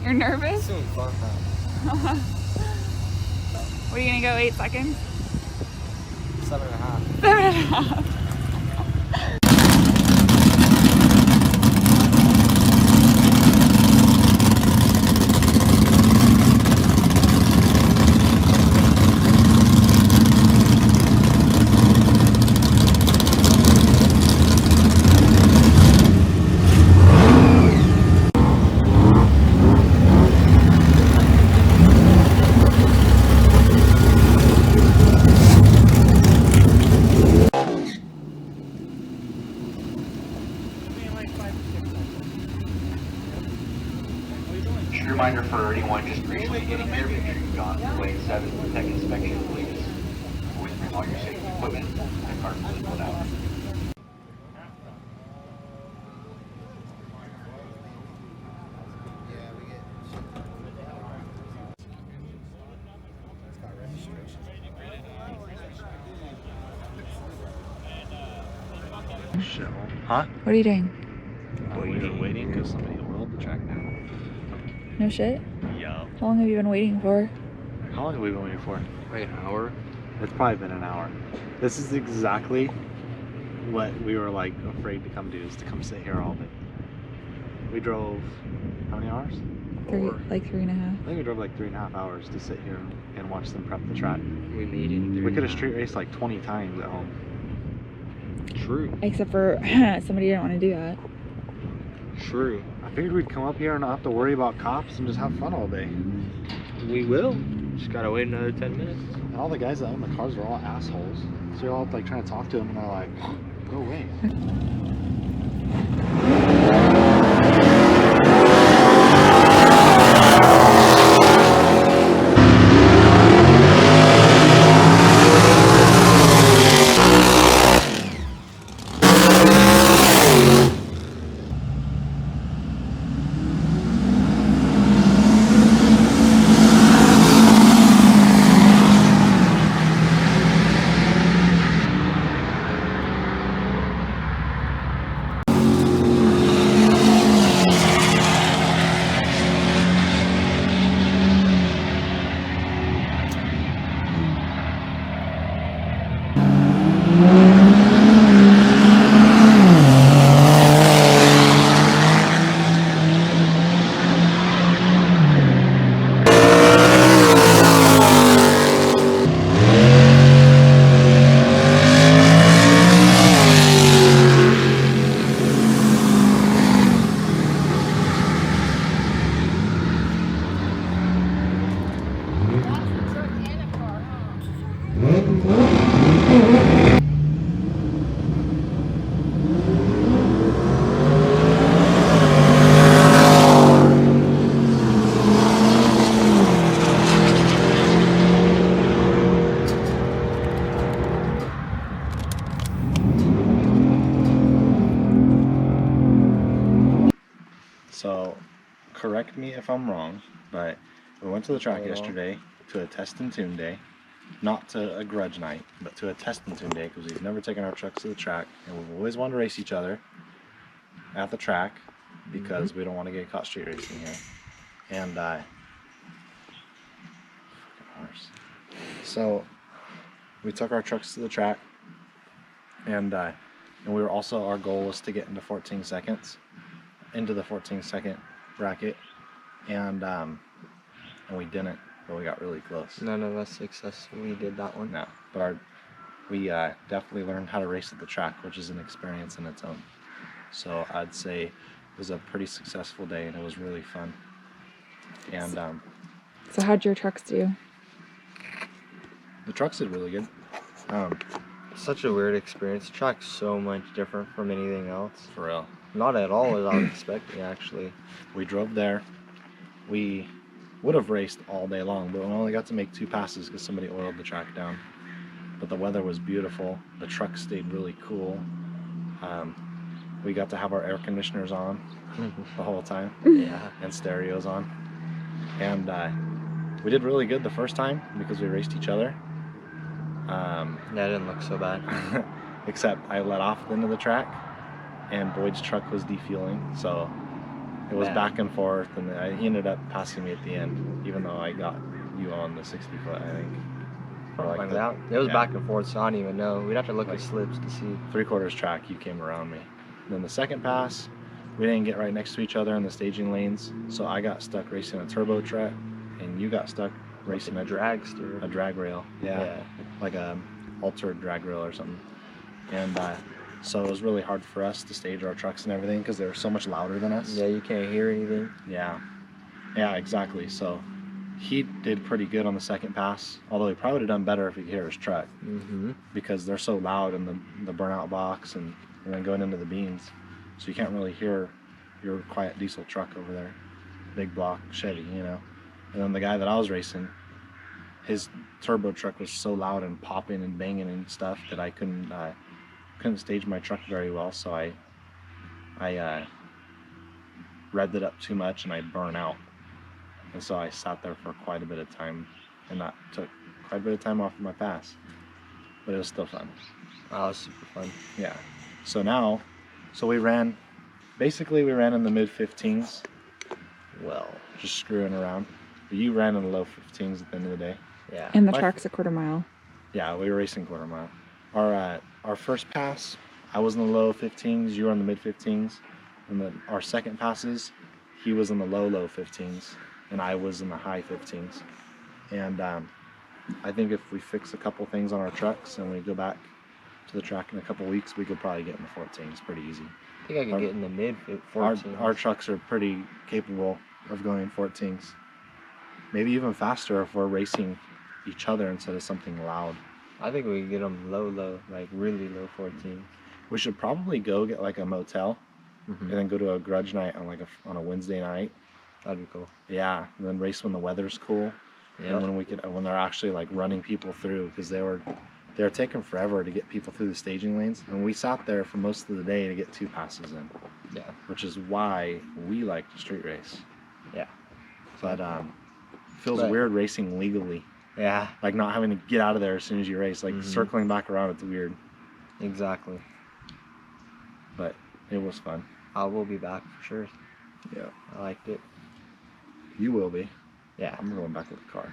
You're nervous? It's gonna be fun, huh? What are you gonna go, 8 seconds? 7.5. 7.5. Reminder for anyone just recently getting here, make sure you've gone through lane 7 for tech inspection, please. Always bring all your safety equipment and cars fully pulled out. Huh? What are you doing? Waiting because somebody oiled the track down. No shit? Yeah. How long have you been waiting for? How long have we been waiting for? Like an hour. It's probably been an hour. This is exactly what we were like afraid to come do, is to come sit here all day. We drove how many hours? Like 3.5. I think we drove like 3.5 hours to sit here and watch them prep the track. We made it in 3. We could have street raced like 20 times at home. True. Except for somebody didn't want to do that. True. I figured we'd come up here and not have to worry about cops and just have fun all day. We will. Just gotta wait another 10 minutes. And all the guys that own the cars are all assholes. So you're all like trying to talk to them and they're like, go away. So, correct me if I'm wrong, but we went to the track yesterday to a test and tune day. Not to a grudge night, but to a test and tune day, because we've never taken our trucks to the track, and we've always wanted to race each other at the track, because we don't want to get caught street racing here. And fucking horse. So we took our trucks to the track, and we were also, our goal was to get into 14 seconds, into the 14-second bracket, and we didn't. But we got really close. None of us successfully did that one. No, but we definitely learned how to race at the track, which is an experience in its own. So I'd say it was a pretty successful day, and it was really fun. And So how'd your trucks do? the trucks did really good. Such a weird experience. The track's so much different from anything else. For real. Not at all as I was expecting, actually. We drove there. We would have raced all day long, but we only got to make 2 passes because somebody oiled the track down. But the weather was beautiful. The truck stayed really cool. We got to have our air conditioners on the whole time. Yeah. And stereos on. And we did really good the first time because we raced each other. That didn't look so bad. Except I let off at the end of the track, and Boyd's truck was defueling, so It was Man. back and forth, and he ended up passing me at the end, even though I got you on the 60 foot, I think. Or Something like the that. It was yeah. back and forth, so I don't even know. We'd have to look Like- at slips to see. 3/4 track, you came around me. Then the second pass, we didn't get right next to each other in the staging lanes, so I got stuck racing a turbo truck, and you got stuck racing a a dragster. drag rail. Yeah, like a altered drag rail or something. And so it was really hard for us to stage our trucks and everything because they were so much louder than us. Yeah, you can't hear anything. Yeah, exactly. So he did pretty good on the second pass, although he probably would have done better if he could hear his truck Mm-hmm. because they're so loud in the burnout box and then going into the beans, so you can't really hear your quiet diesel truck over there, big block Chevy, you know. And then the guy that I was racing, his turbo truck was so loud and popping and banging and stuff that I couldn't stage my truck very well, so I revved it up too much and I'd burn out. And so I sat there for quite a bit of time, and that took quite a bit of time off of my pass. But it was still fun. Oh, that was super fun. Yeah. So we ran in the mid 15s, Well, just screwing around. But you ran in the low 15s at the end of the day. yeah. And the My- track's a 1/4 mile. Yeah, we were racing 1/4 mile. Our first pass, I was in the low 15s, you were in the mid 15s. And then our second passes, he was in the low 15s, and I was in the high 15s. And I think if we fix a couple things on our trucks and we go back to the track in a couple weeks, we could probably get in the 14s pretty easy. I think I could Our- get in the mid 14. Our trucks are pretty capable of going 14s. Maybe even faster if we're racing each other instead of something loud. I think we could get them low, like really low 14. We should probably go get like a motel Mm-hmm. and then go to a grudge night on a Wednesday night. That'd be cool. Yeah, and then race when the weather's cool. Yeah. And when they're actually like running people through, because they were taking forever to get people through the staging lanes, and we sat there for most of the day to get 2 passes in, Yeah. which is why we like to street race. Yeah. But feels But- weird racing legally, Yeah. like not having to get out of there as soon as you race, like Mhm. circling back around. It's weird, Exactly. but it was fun. I will be back for sure. Yeah, I liked it. you will be. Yeah. I'm going back with the car.